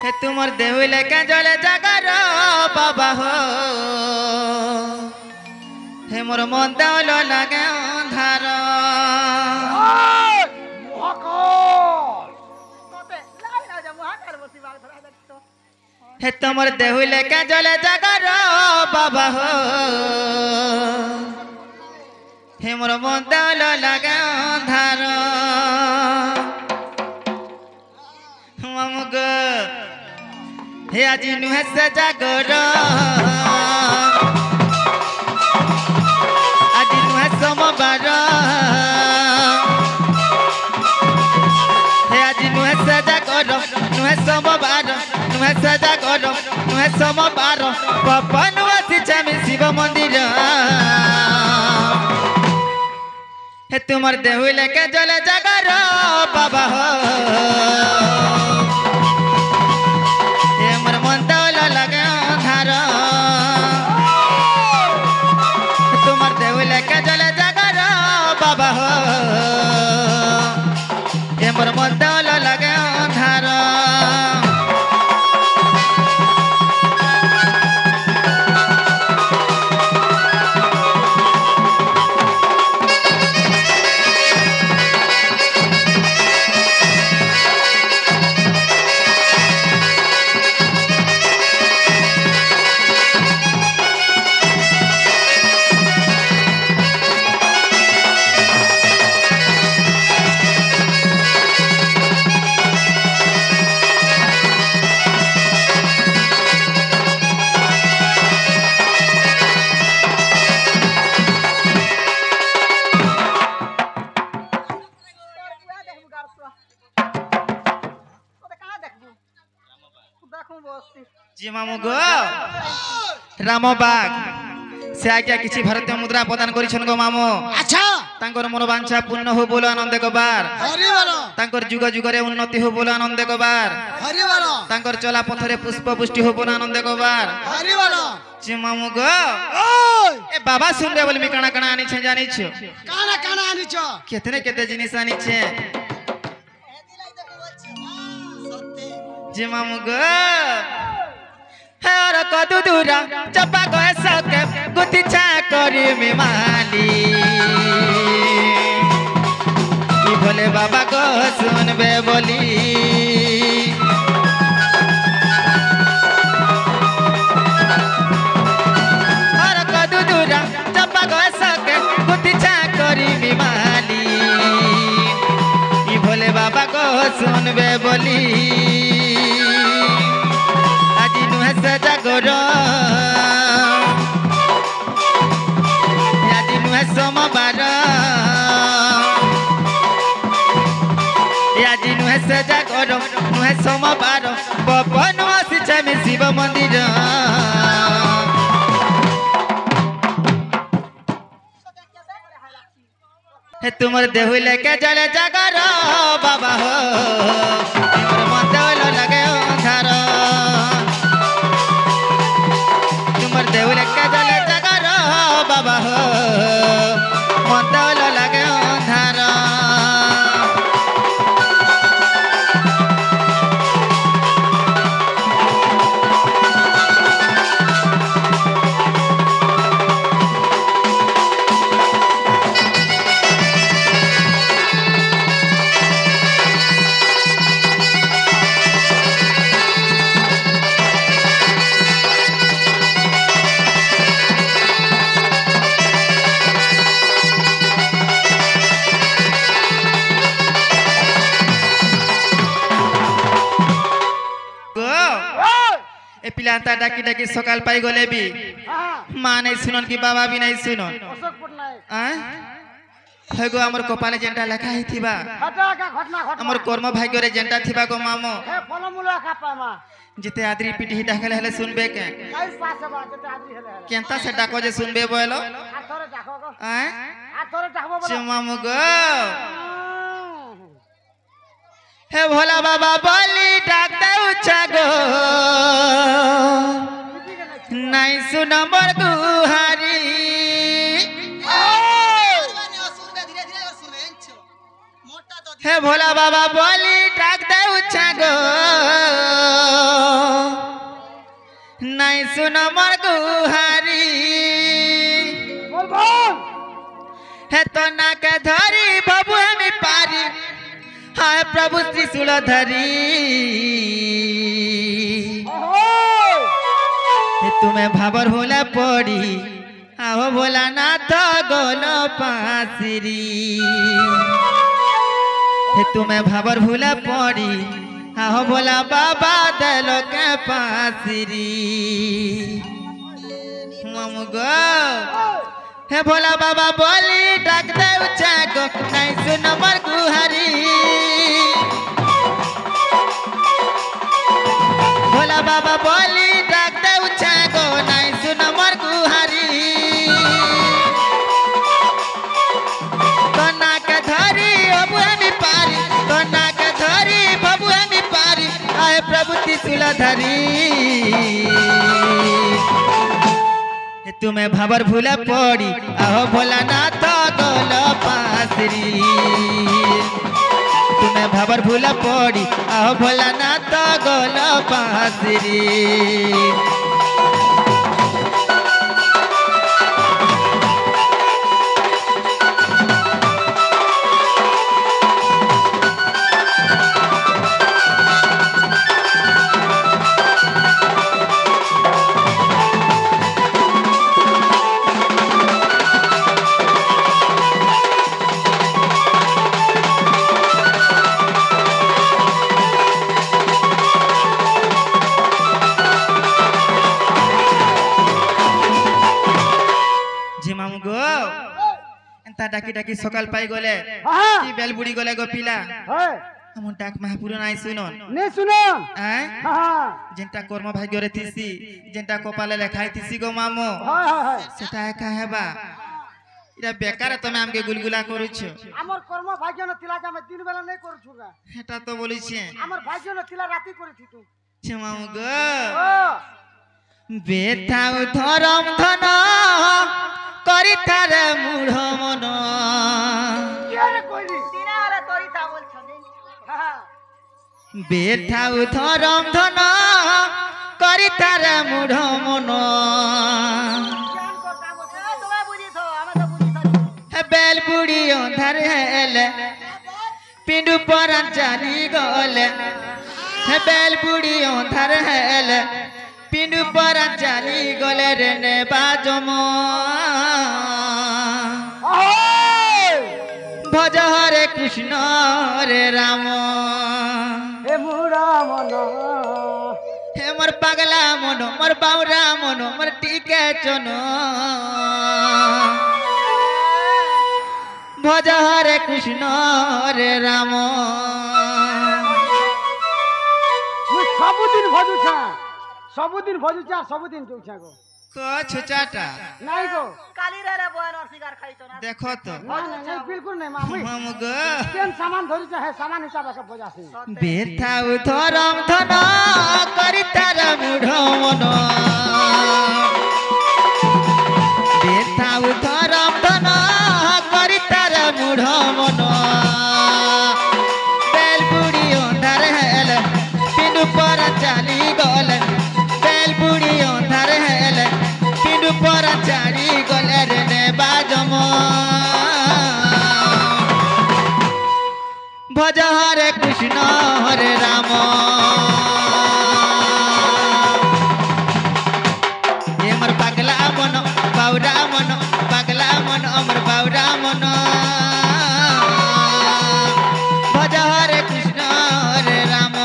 हे तुमर देहुले के जले जागर बाबा हो हे मोर मन देवल लगे अंधार हे तुमर देहुले के जले जागर बाबा हो हे मोर मन देवल लगे अंधार ममुग हे आज नुहे से जागर आज नुहे सोमवार हे आज नुहे से जागर नुहे सोमवार नुहे से जागर नुहे सोमवार पवन वासी में शिव मंदिर हे तुमर देहुले के जले जागर बाबा हो बाबा हो ये मोर मन देवल लगे अंधार जी मामू गो रामबाग से आज्ञा किसी भारतीय मुद्रा प्रदान करिछन गो मामू अच्छा तांकर मनोवांछा पूर्ण हो बोलो आनंद कबार हरि बोलो तांकर जुग जुगरे उन्नति हो बोलो आनंद कबार हरि बोलो तांकर चला पथरे पुष्प पुष्टि हो बोलो आनंद कबार हरि बोलो जी मामू गो ओय ए बाबा सुन रे बोल मी काना काना आनी छे जानी छ काना काना आनी छ केतने केते जिनिस आनी छे जी मामू गो और कदू दूरा चपा गए सके गुती छा करी में माली ई भोले बाबा को सुनबे बोली और कदू दूरा चपा गए सके गुती छा करी में माली ई भोले बाबा को सुनबे बोली जागर आज नुहे सोमवार आज नुहे से जागर नुहे सोमवार पवन वासी में शिव मंदिर हे तुमर देहुले के जले जागर बाबा हो तुमर मन देवल लगे अंधार देवले के जले जागर बाबा हो मन देवल लगे अंधार पिलांता डाकी डाकी सकाल पाई गले भी माँ नहीं सुनन की बाबा भी नहीं सुनन हेगो हमर कपाले जेंटा लेखा ही थिबा हमर कर्म भाग्य रे जेंटा थिबा गो मामो हे फलमूल खा पामा जिते आदरी पिटी डाकले हेले सुनबे के कई पास बा जते आदरी हेले केनता से डाको जे सुनबे बोलो हाथरे डाको गो हैं हाथरे डाकबो बोलो मामो गो हे भोला बाबा बोली डाक दे उच्चा गो नहीं सुन मोर गुहारी हे भोला बाबा बोली डाक दे उच्चा गो सुन मोर गुहारी बोल बोल हे तो ना के धरी बाबू हमें पारी हाय प्रभु त्रिशूल धरी हे तुम्हें भाबर होला पड़ी आओ भोला नाथ गोल पासिरी हे तुम्हें भाबर भूला पड़ी आओ भोला बाबा दल के पासिरी ममुगो हे भोला बाबा बोली डाक दे उचा को नहीं सुन मोर गुहारी भोला बाबा बोली डाक दे उचा को नहीं सुन मोर गुहारी तो ना के धरी बाबू हमी पारी तो ना के धरी बाबू हमी पारी आए प्रभु त्रिशूल धरी तुम्हें भाबर भूला पड़ी आहो भोला नाथ गोल पासरी तुम्हें भाबर भूला पड़ी आहो भोला नाथ गोल पासरी डाकी डाकी सकाल पाई गले की बेल बुड़ी गले गो पिला हम डाक महापुर नाई सुनो नहीं सुनो हैं जेंटा कर्म भाग्य रे थिसी जेंटा कपाले लेखाई थिसी गो मामो सेटा एका हेबा इरा बेकार तमे हमके गुलगुला करू छ हमर कर्म भाग्य न तिला जे हम दिन बेला नहीं करू छुगा हेटा तो बोली छे हमर भाग्य न तिला राती करी थी तू छमाउ गो बेथाउ धरम धन करी थारे मूढ़ मन केरे कोइली दिनारे तोरी ता बोल छ बेथाउ धरम धन करी थारे मूढ़ मन जान करता बोल तोबे बुझी थो हमें तो बुझी थी बेल बुड़ी अंधार हेले पिंडू पर चली गले बेल बुड़ी अंधार हेले पिंडू पर चली गले रे ने बाजम भज हरे कृष्ण रे राम हे मुड़ा मन हे मोर पगला मन मोर बाउरा मन मोर टीके चन भज हरे कृष्ण रे राम सबुदिन भजुछा सबुदिन जोछा गो को छुचाटा नहीं गो काली रे बहन और सिगार खाई तो ना देखो तो नहीं बिल्कुल नहीं मामी हम गो केन सामान धरि चाहे सामान हिसाब से बजासी बेथा उधरम धन करी तार मुढ़ मन बेथा उधरम धन करी तार मुढ़ मन बेल बुड़ी अंधार हेल पिंडू पर चली गल बेल बुड़ी अंधार हेल पिंडू पर चली गल रे ने बाजम भज हरे कृष्ण हरे राम हमर पगला मन बाउरा मन पगला मन हमर बाउरा मन भज हरे कृष्ण हरे राम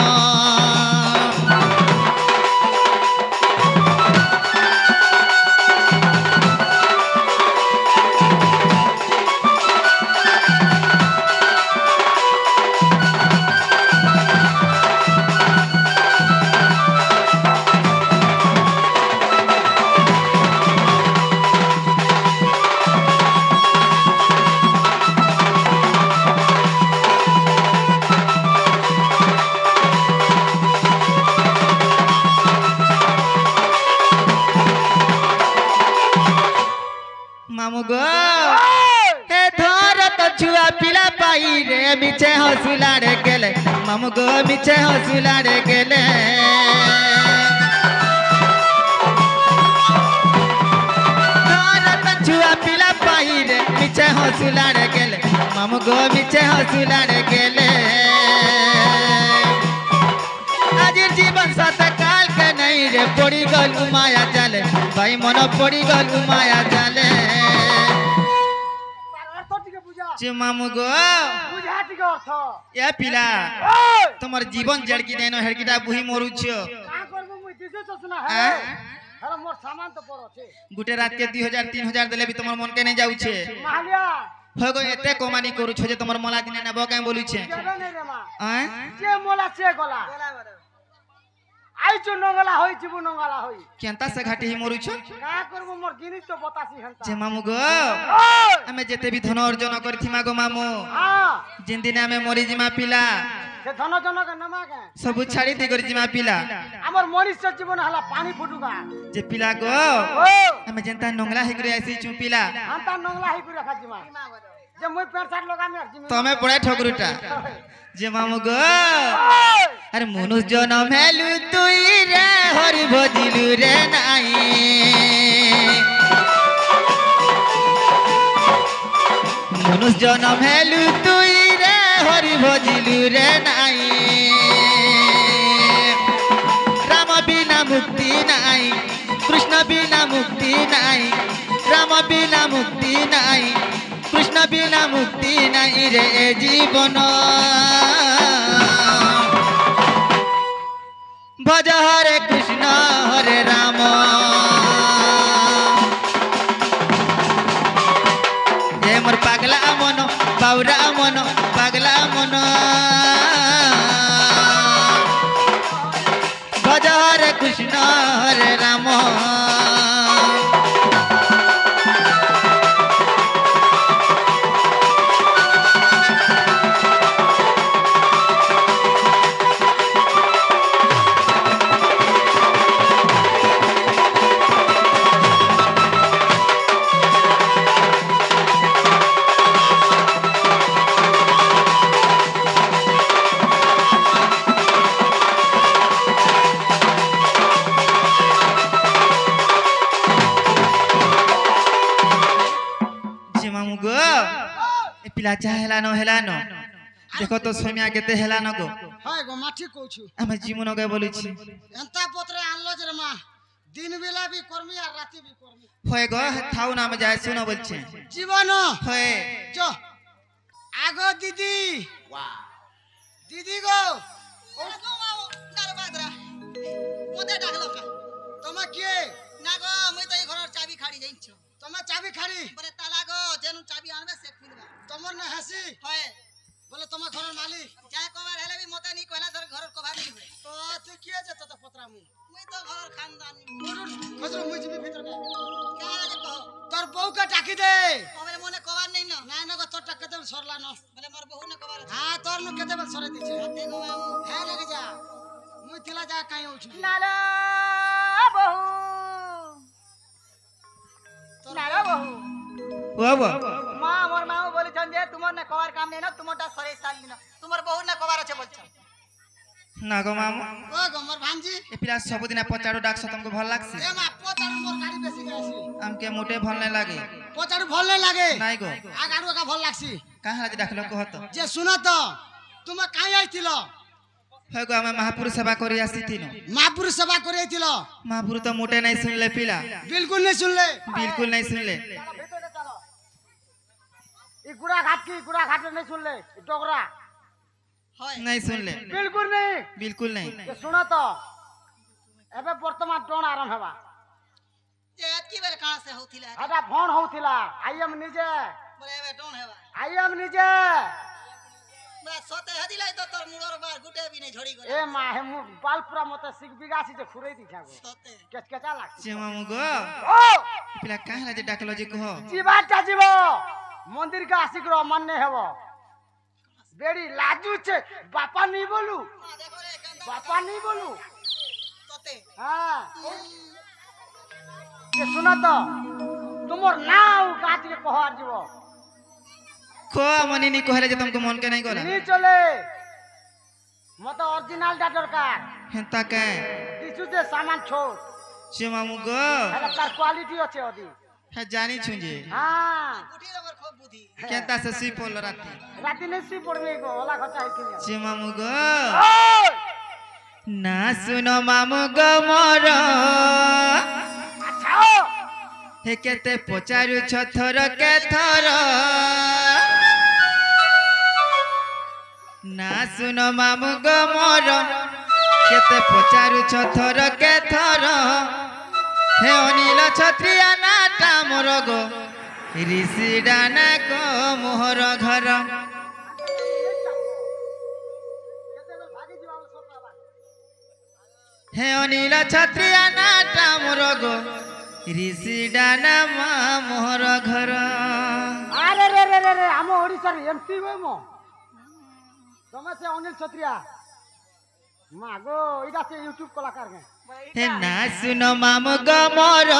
मामू गो हे धरत छुआ पिला पाई रे मिचे हसुला रे गेले मामू गो मिचे हसुला रे गेले মামু গো মিছে হসুলাড়ে গেলে আজির জীবন সাথে কালকে নাই রে পড়ি গল মায়া জালে ভাই মন পড়ি গল মায়া জালে অর্থ টিকে বুঝা যে মামু গো বুঝা টিকে অর্থ এ পিলা তোমার জীবন জড়কি দেন হেড়কিটা বুহি মরুছ কা করব মুই দিছে তো শুনা হ্যাঁ? আরে মোর সামান তো পড় আছে গোটে রাত কে 2000 3000 দেলে বি তোমার মন কে নাই যাউছে মালিয়া হগো এতে কমানি করুছ যে তোমার মলা দিনে নেব কাই বলুছে কেবে নে রে মা হ্যাঁ যে মোলা সে গলা আইছো নঙ্গলা হই জীবু নঙ্গলা হই কেনতা সে ঘাটি হি মরুছ কা করব মোর জিনিস তো বতাসি হন্তা যে মামু গো আমি যেতে বি ধন অর্জন করথিমা গো মামু হ্যাঁ जिन दिन आमे मरी जिमा पिला সে ধন জনক নামা কে सब छाड़ी दे करी जिमा पिला আমার মনুষ্য জীবন হলা পানি ফুটুকা जे पिला गो ও आमे जनता नंगला हे करे ऐसी चु पिला আন্তা নঙ্গলা হই পুরা খাজিমা যে মই পেট শার্ট লগামি আছিমি तमे पड़े ठगरुटा जे मामू गो अरे मनुष्य जनम हेलु तुई रे हरि भजिलु रे नाई मनुष्य जनम हेलु तुई रे हरि भजिलु रे नाई राम बिना मुक्ति नाई कृष्ण बिना मुक्ति नाई राम बिना मुक्ति नाई कृष्ण बिना मुक्ति नाई रे जीवन भज हरे कृष्ण हरे राम हे मोर पागला मन बाउरा मन पागला मन भज हरे कृष्ण हरे राम पिला चा हेलानो देखो तो सोमिया केते हेलानो गो হয় গো মাটি কইছু আমি জীবন গে বলিছি এন্তা পত্রে আনলো যে মা দিন বেলা বি কর্মী আর রাতে বি কর্মী হয় গো থাও না আমি যাই শুনো বলছে জীবন হয় চ আগো দিদি বাহ দিদি গো ও গো মা দরবাদরা মোতে ডাকলো কা তোমা কে না গো মই তো এই ঘরের চাবি খাড়ি যাইছো তোমা চাবি খাড়ি বলে তালা গো যেন চাবি আনবে সে খুলবা তোমার না হাসি হয় বলে তোমার ঘরের মালিক যা কবার হেলে বি মতে নি কইলা ধর ঘরের কভার নি তো তুই কি আছে তো পত্রা মুই তো ঘরের খানদান খজর মুই জিবি ভিতর কে কাজ কহ তোর বউ কে ডাকি দে কবে মনে কবার নাই না না না গো তোর টাকা দেব সরলা না বলে মোর বউ না কবার হ্যাঁ তোর নু কেতে বেল সরে দিছে হাতে গো হ্যাঁ লাগি যা মুই তিলা যা কাই হউছি নালা বউ নালা বউ বাবা মা মোর মাও বলিছেন যে তোমার না কবার কাম নেই না তোমারটা সরে সালি না তোমার বহু না কবার আছে বলছো না গো মামু ও গো মোর ভাঞ্জি এ পিলা सबदिन पचाड़ो डाकस तुमको भल लागছে এ মা পচাড়ু মোর গাড়ি বেশি গেছি আমকে মোটে भल नहीं लागे পচাড়ু ভাল না লাগে নাই গো আগাড়ু কা ভাল লাগছি কাহা যে ডাকলো কহত যে শুনো তো তুমি কাই আইছিল হয় গো আমি महापुर सेवा करी आसी थिनो महापुर सेवा করে আইছিল महापुर तो मोटे नहीं सुनले पिला बिल्कुल नहीं सुनले बिल्कुल नहीं सुनले ভিতরে চলো এই গুড়া ঘাট কি গুড়া ঘাট नहीं सुनले ডগরা হয় नहीं सुनले बिल्कुल नहीं बिल्कुल नहीं যে শুনো তো এবে বর্তমান ডন আরম্ভ হবা যে এতকি বের কানা সে হউতিলা এটা ফোন হউতিলা আইএম নিজে বলে এবে ডন হেবা আইএম নিজে বলে সতে হদিলাই তো তোর মুড়র বার গুটে বি নাই ঝড়ি গলে এ মা হে মু বালপুরা মতে সিক বিগাছি যে খুরাই দিছা গো সতে কেচকেচা লাগছে যে মামু গো ও পিলা কাহা যে ডাকলো যে কহ জীবাটা জীব মন্দির কা আসিক র মাননে হেব বেড়ি লাজুছে বাপা নি বলু দেখো রে কান্দা বাপা নি বলু সতে হ্যাঁ যে শুনো তো তোমার নাও কাটিকে কহার জীব को मनी नी कहले जे तुमको मन के नहीं गला নি চলে মতে অরিজিনাল ডা দরকার हेंता के কিছু যে সামান ছোট जे मामू गो এটা তার কোয়ালিটি আছে ওদি है जानी छु जे হ্যাঁ গুটি আমার খুব बुद्धि केता से सुई पड़ल राती राती ने सी पड़बे गो ओला खचा हिकिन जे मामू गो ना सुनो मामू गो मोर अच्छा हे केते पचारु छथर के थर ना सुनो मामू गो मोर केते पचारु छथर के थर हे अनिल छत्रिया नाटा मोर गो ऋषि डाना को मोहर घर हे अनिल छत्रिया नाटा मोर गो ऋषि डाना मा मोहर घर अरे रे रे रे रे हम ओडिसा रे एमपी वे मो तमे से अनिल छत्रिया मागो इडा से यूट्यूब कलाकार के हे ना सुनो मामू गो मोर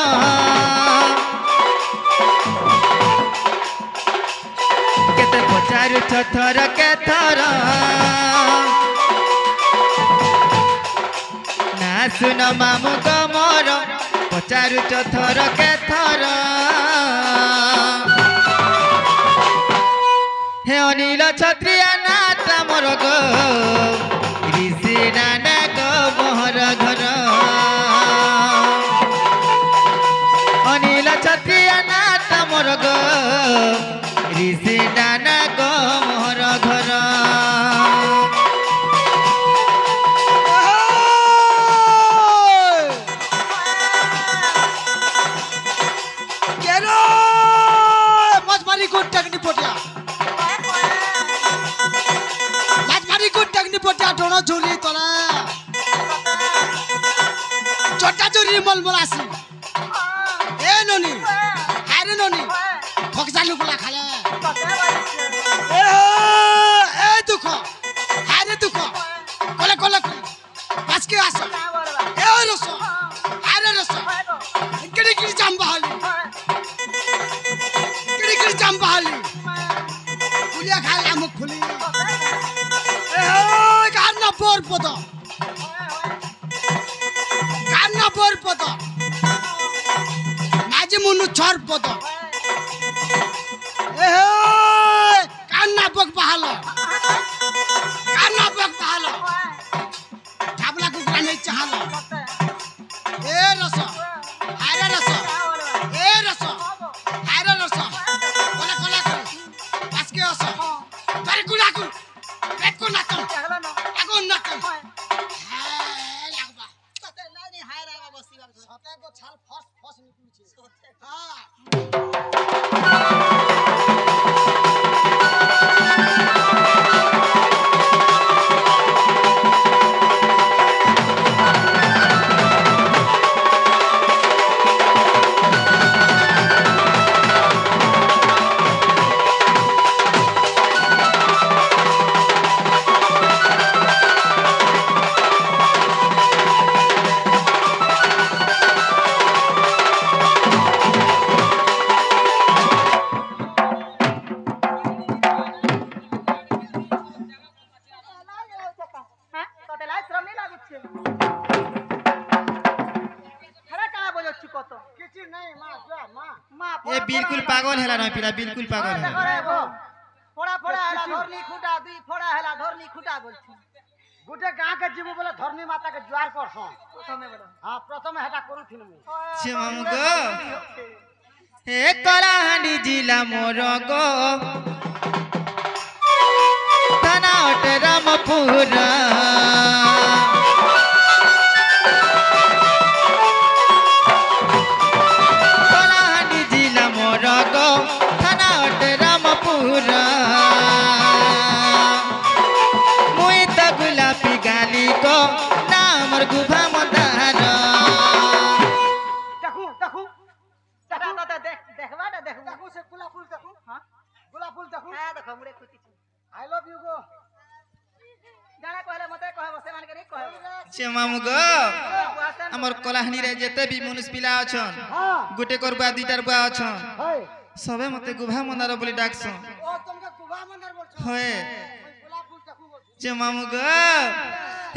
केते पचारु छथर के थर ना सुनो मामू गो मोर पचारु छथर के थर हे अनिल छत्रिया नाटा मोर गो ऋषि डाना गो मोहर घर अनिल छत्रिया नाटा मोर गो ऋषि डाना गो मोहर घर केरो मजमारी को टकनी पोटिया मजमारी को टकनी पोटिया दोनो जोरी तोला छोटा जोरी मलमलासी ए नोनी हारे नोनी फकजालु कोला खाले ए दुख हारे दुख कोले कोले बस के आसो ए रस हारे रस किड़ी किड़ी जाम्बाली किड़ी जाम्बाली कुलिया खाले हम खुली ए गाना बोर पदो गाना बोर पदो माजे मुनु छोर पदो ए गाना बक बहालो ढाबला को गाने चाहलो ए रस हारे रस ए रस हारे रस कोला कोला कर बस के रस तारे गुलाकू पेट को नातम आगो नातम हाय लागबा कते लानी हाय रावा बसी बार सते को छाल फस फस निकुल छे हां ये बिल्कुल पागल हैला न पिला बिल्कुल पागल है फोड़ा फोड़ा हैला धरनी खुटा दुई फोड़ा हैला धरनी खुटा बोलछी गुटे गां के जीवो बोले धरनी माता के ज्वार करसो प्रथमे बोलो हां प्रथमे हेटा करूथिन मु छे मामू गो हे कलाहांडी जिला मोर गो थाना अट रामपुर कलाहांडी जिला मोर गो थाना अट रामपुर मुई त गुलाबी गाली को नामर गुभा मदार देखू देखू देखा तो देख देखवा ना देखू देखू से गुलाब फूल देखू हां गुलाब फूल देखू हां देखो मुरे खुशी छी आई लव यू गो जाना कहले मते कहबो से मान के नहीं कहबो छे मामू गो हमर कलाहांडी रे जेते भी मनुष्य पिला अछन गुटे करबा दुईटार बुआ अछन सबे मते गुभा मंदार बोली डाकसो ओ तुमके गुभा मंदार बोलछो होए गुलाब फूल देखू छे मामू गो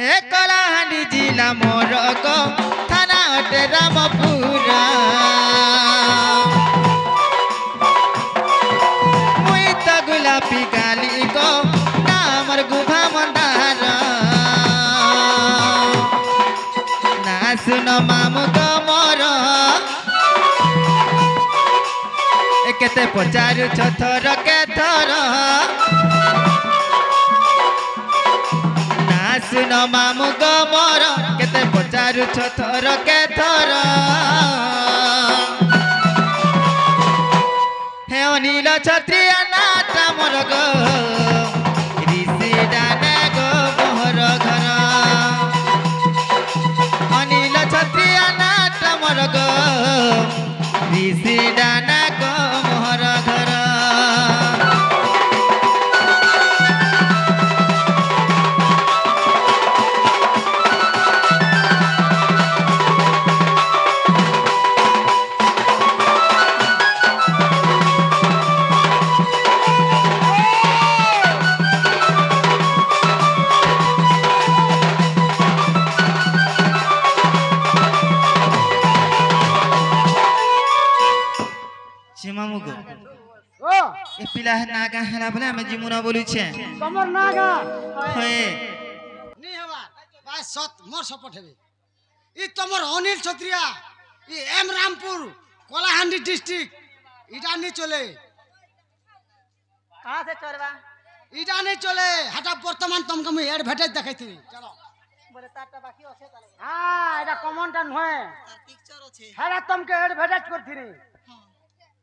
हे कलाहांडी जिला मोर गो थाना अट रामपुर सुन मामु गमर केते पचारु थर के थर ना सुन मामु गमर केते पचारु थर के थर हे अनिल छत्रिया नाटा मोर गो ऋषि डाने गो मोहर घर अनिल छत्रिया नाटा मोर गो ऋषि डाना गो मोहर घर ए पिला नागा हला बोले हम जिमुना बोलु छे तमर नागा होए नी हवा भाई सत मोर सपोर्ट हेबे ई तमर अनिल छत्रिया ई एम रामपुर कोलाहांडी डिस्ट्रिक्ट इटा नहीं चले कहां से चोरबा इटा नहीं चले हटा वर्तमान तुमको मैं एडवर्टाइज देखाई थी चलो बोले तारटा बाकी আছে তাহলে हां এটা কমনটা নয় তার পিকচার আছে হেলা तुमके এডভার্টাইজ করছিনি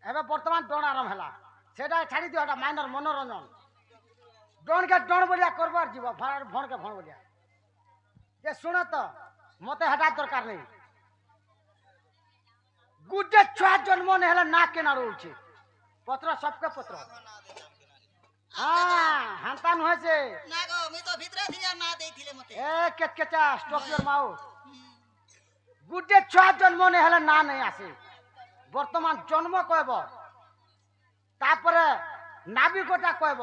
এবে বর্তমান ডন আরাম হেলা সেটা ছাড়ি দিও এটা মাইনর মনোরঞ্জন ডন কে ডন বলিয়া করবার জীব ভাড়ার ভণ কে ভণ বলিয়া যে শুনো তো মতে হটা দরকার নেই গুডে ছয় জন্ম নে হেলা না কেনা রହୁছে পত্র সবকে পত্র হ্যাঁ হান্তান হয়েছে না গো আমি তো ভিতরে ছিলা না দেইছিলে মতে এ কেচকেচা স্টপ ইওর মাউথ গুডে ছয় জন্ম নে হেলা না নাই আসে বর্তমান জন্ম কইব তারপরে নাবিকটা কইব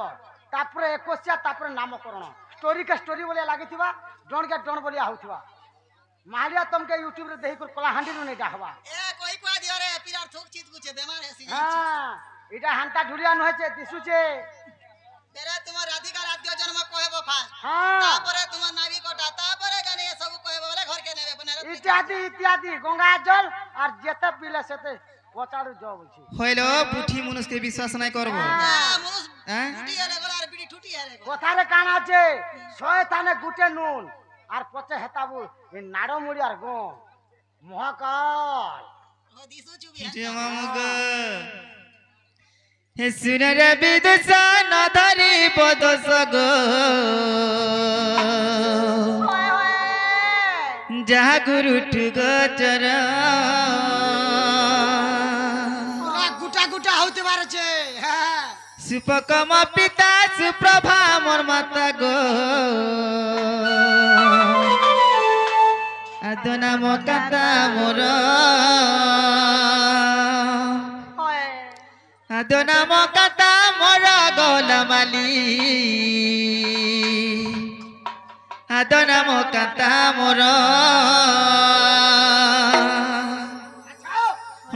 তারপরে একোশিয়া তারপরে নামকরণ স্টোরি কে স্টোরি বলিয়া লাগিথিবা ডন কে ডন বলিয়া হউথিবা মারিয়া तुमके यूट्यूब रे देहि कर कलाहांडी नु नहीं डाहबा এ কই কই দিও রে পিরার থুক চিত গুছে বেমার হেসি हां इटा हांता ढुलिया न होचे दिसुचे तेरे तुम्हार राधिका राध्य जन्म कहब फास्ट हां तापरे तुम्हार नाविकटा तापरे गाने सब कहब बोले घर के नेबे बना इत्यादि इत्यादि गंगा जल और जेते पीले सेते पचाड़ू जाओ बोलছি হইলো পুঠি মানুষ के विश्वास নাই করব मुनुस हैं टूटी आले गलार बिडी टूटी आले কথারে কান আছে শয়তানে গুটে নুন আর পচে হেতাবু এই নাড়ো মুড়ি আর গো মহাকাল हो दिसु चुबी जे मामुग हे सुनर विदुषन धरि पदस गो जहा गुरु ठुगचर ওরা গুটা গুটা হইতে পারছে হ্যাঁ सुपकम पिता सुप्रभा मोर माता गो आदना मकाता मोर आदना मकाता मोर गोलमाली आदना मकाता मोर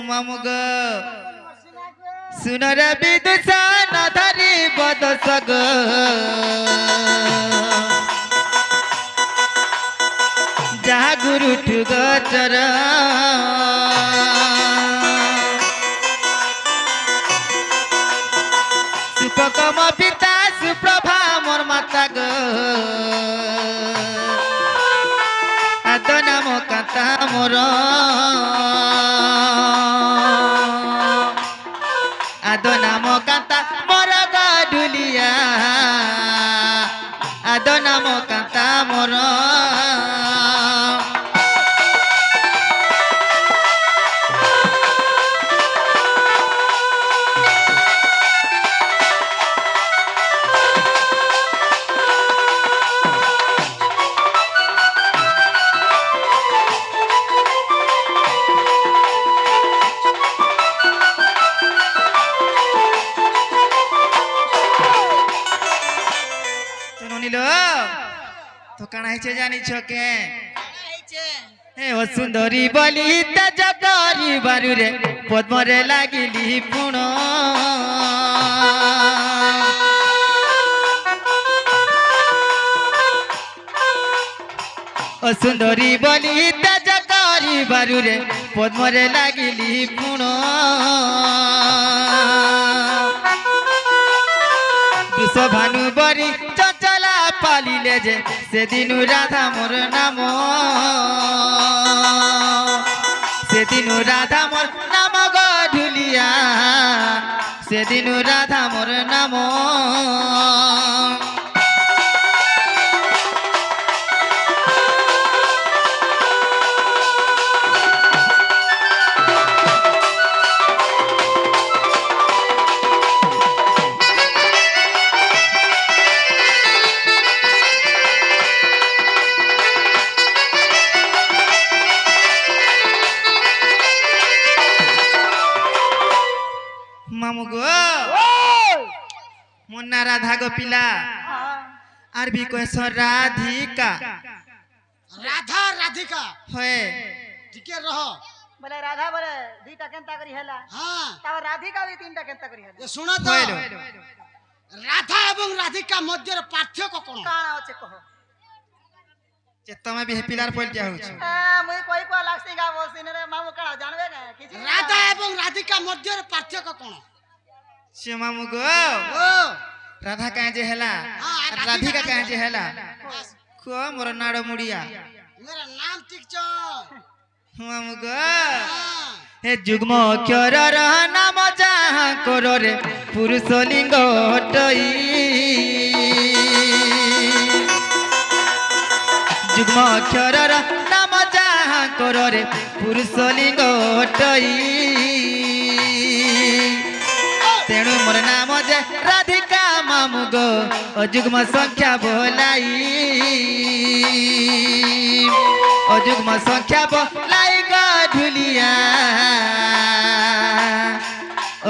मामुग सुनर विदुषन धरि बदस गो जहा गुरु ठुगचर सुपकम पिता सुप्रभा मोर माता गो आदना मकाता मोर आदना मकाता मोर गडुलिया आदना मकाता मोर तो काना है जानी छके हे ओ सुंदरी बली तेज करी बारु रे पद्मरे लागिली पुण ओ सुंदरी बली तेज बारुरे पद्मरे लागिली पुण वृषभानु बरी चंचला पालिले जे से दिनु राधा मोर नाम से दिनु राधा मोर नाम गढुलिया से दिनु राधा मोर नाम मामू गो मुन्ना राधा गो पिला आर भी कोई सो राधिका राधा राधिका होए टिके रहो बोले राधा बोले दुईटा केनता करी हेला हां तब राधिका भी तीनटा केनता करी हेला ये सुनो तो होए लो राधा एवं राधिका मध्य पार्थक्य कोन काना होचे कहो जे तमे भी पिलार पल जा होछ मुई कोई को लागसी गा बोसिन रे मामू काना जानबे ना किछि राधा एवं राधिका मध्य पार्थक्य कोन से मामू गो ओ राधा काहे जे हेला हाँ, राधिका राधिका काहे जे हेला बस, को मोर नाड़ मुड़िया मेरा नाम ठीक छ मामू गो हां हे जुग्म अक्षर नाम जहाँ करो रे पुरुष लिंग हटई जुग्म अक्षर नाम जहाँ करो रे पुरुष लिंग हटई तेणु मोर नाम जे राधिका मामू गो अजुग्म संख्या बोलाई अजुग्म संख्या बोलाई गढुलिया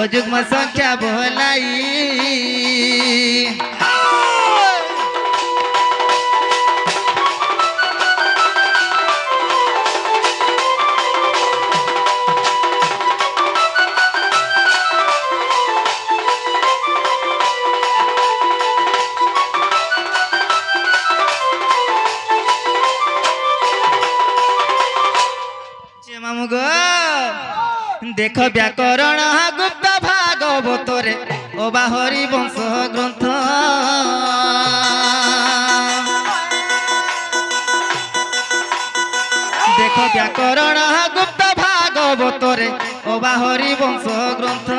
अजुग्म संख्या बोलाई मामू गो देख व्याकरण गुप्त भागवतरे ओबा हरि वंश ग्रंथ देख व्याकरण गुप्त भागवतरे ओबा हरि वंश ग्रंथ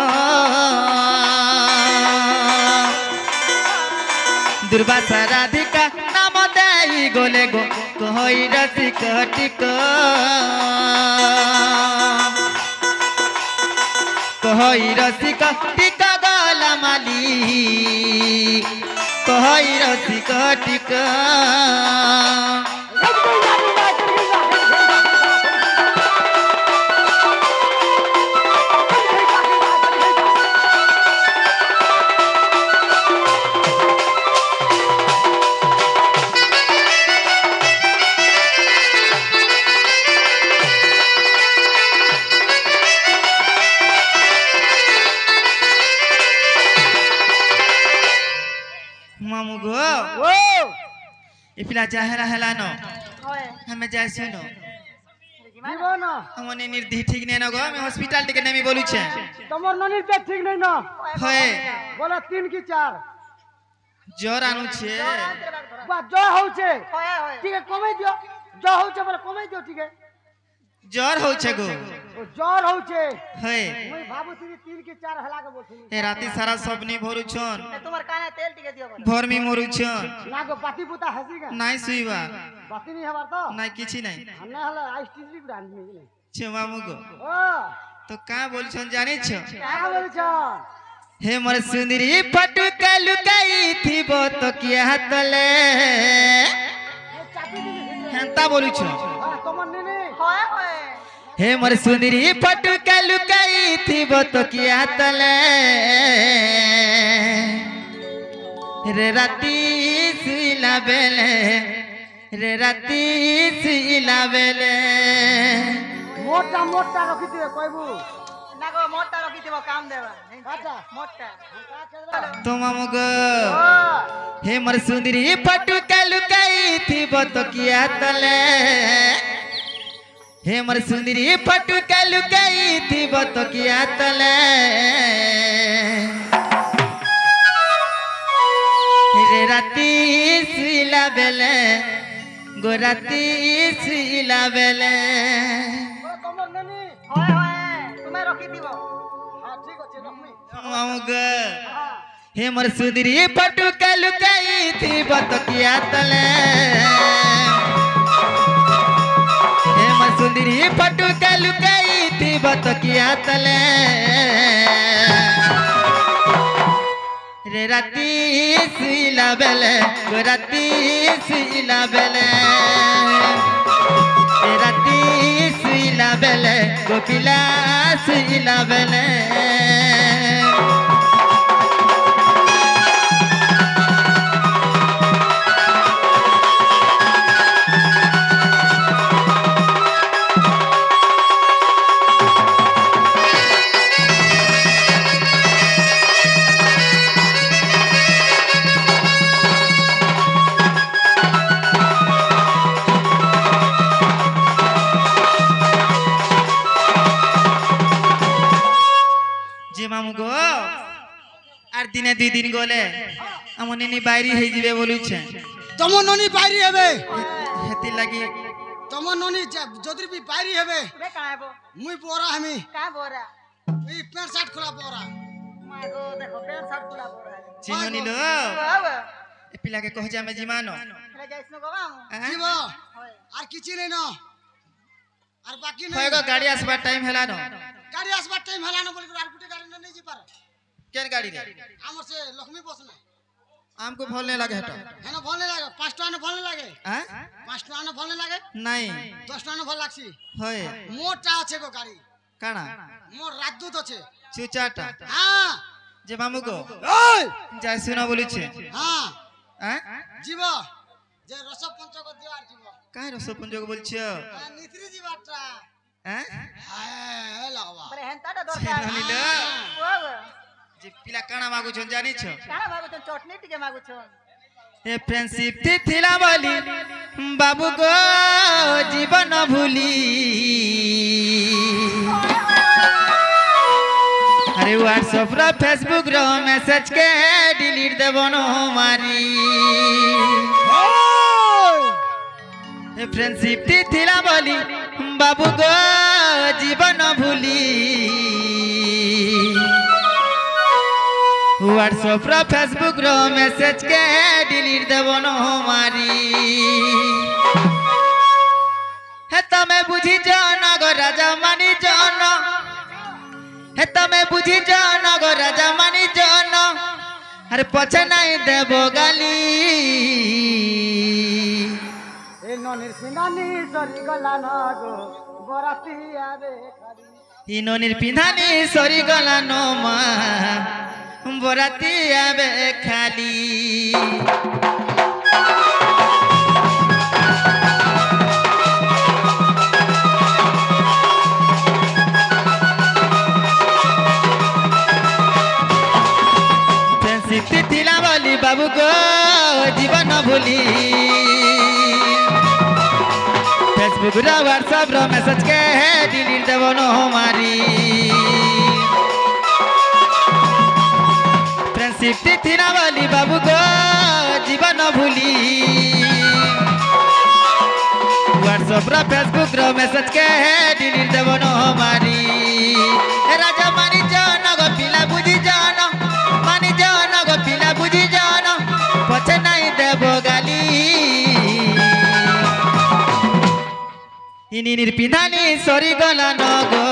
दुर्वासा राधिका नाम देई गोले गो कहि रसिक टिक कहि रसिक टिक गला माली कहि रसिक टिक मामू गो ओ इपिला जाहरा हेला न होए हमें जाय सुनो जीवन हमने निर्धि ठीक नै न गो मैं हॉस्पिटल टिके नेमी बोलु छे तमर ननिर पेट ठीक नहीं ना होए बोला 3 की 4 ज्वर आनु छे बा जो होचे होए होए ठीक है कमे दियो जो होचे बोले कमे दियो ठीक है ज्वर हो छे गो ओ जोर होचे होए मुई भाबु तिनी 3 की 4 हला के बोलछी ए राती सारा सबनी भोरु छन तुम्हार काने तेल टिके दियो बोले भोर में मोरु छन लागो पाती पुता हसी का नाइ सुइबा बाती नहीं हमार तो नाइ किछि नाइ हन्ने हला आईस्टीजी ब्रांड में छे मामू गो ओ तो का बोल छन जाने छ क्या बोलछो हे मोर सुंदरी पटुका लुकाई थी वो तो किया तले हेंता बोलु छ तमर नेने होए होए हे मोर सुंदरी पटुका लुकाई थी वो तो किया तले रे राती सिला बेले रे राती सिला बेले मोटा मोटा रखी दिए कहबू नागो मोटा रखी दिबो काम देबा अच्छा मोटा तो मामू गो हे मोर सुंदरी पटुका लुकाई थी वो तो किया तले हे मोर सुंदरी फटू के लुकाई थी बतकिया तले रे राती सिला बेले गो राती सिला बेले तमर ननी হয় হয় তুমি রখি দিব हां ठीक আছে रखमी आऊंगा हे मोर सुंदरी फटू के लुकाई थी बतकिया तले हे मोर सुंदरी फटू के लुकाई थी बतकिया तले रे राती सिला बेले गो राती सिला बेले रे राती सिला बेले गो पिला सिला बेले আর দিনে দুই দিন গলে আমার নিনি বাইরে হয়ে যাবে বলুছে তোমার ননি বাইরে হবে হেতি লাগি তোমার ননি যদি বি বাইরে হবে বে কাইবো মুই পরা আমি কা बोरा এই প্যান্ট শার্ট খোলা পরা মাই গো দেখো পেন শার্ট খুলা बोरा চিনো নিল বাবা এ পিলাকে কহ যে আমি জিমানো লে যাইছ ন গবা জীব হয় আর কিছু নেই না আর বাকি নেই হয় গো গাড়ি আসবার টাইম হেলা ন গাড়ি আসবার টাইম হেলা না বলি আর গুটে গাড়ি নেই যাবার কেন গাড়ি রে আমার সে লক্ষ্মী বস না আমকো ভাল नहीं লাগে হেটা হেন ভাল না লাগে 5 টাকা না ভাল না লাগে হ্যাঁ 5 টাকা না ভাল না লাগে নাই 10 টাকা না ভাল লাগছি হয় মোটা আছে গো গাড়ি কানা মোর রাজদূত আছে চুচাটা হ্যাঁ যে মামু গো ওই যাই শুনা বলিছে হ্যাঁ হ্যাঁ জীব যে রস পঞ্চক দিবার জীব কাই রস পঞ্জগ বলছো নিত্রি জীবাটা হ্যাঁ হ্যাঁ লাগবা বলে হেনতাটা দরকার চিনো নিল বাবা যে পিলা কানা মাগুছন জানিছো কানা ভাগুছন চটনি টিকে মাগুছন ए फ्रेंडशिप थी थिला बोली बाबू गो जीवन भूली अरे व्हाट्सएप रो फेसबुक रो मैसेज के डिलीट देबो न मारी ए फ्रेंडशिप थी थिला बोली बाबू गो जीवन भूली व्हाट्सएप रो फेसबुक रो मैसेज के डिलीट देबो न मारी हे तमे बुझी जाना गो राजा मानी जाना हे तमे बुझी जाना गो राजा मानी जाना अरे पछे नहीं देबो गाली এ ননির সিনানি সরি গলা না গো বরাতি আবে খালি ইনোনির পিন্ধানি সরি গলা নো মা বরাতি আবে খালি फ्रेंडशिप थिला बोली बाबू को जीवन भूली फेसबुक रो व्हाट्सएप रो मैसेज के डिलीट देबो न मारी फ्रेंडशिप थिला बोली बाबू को जीवन भूली व्हाट्सएप रो फेसबुक रो मैसेज के डिलीट देबो न मारी राजा मानी जाना गो पिला बुझी जाना मानी जाना गो पिला बुझी जाना पछे नहीं देबो गाली इनिर पिंधानी सरी गला न गो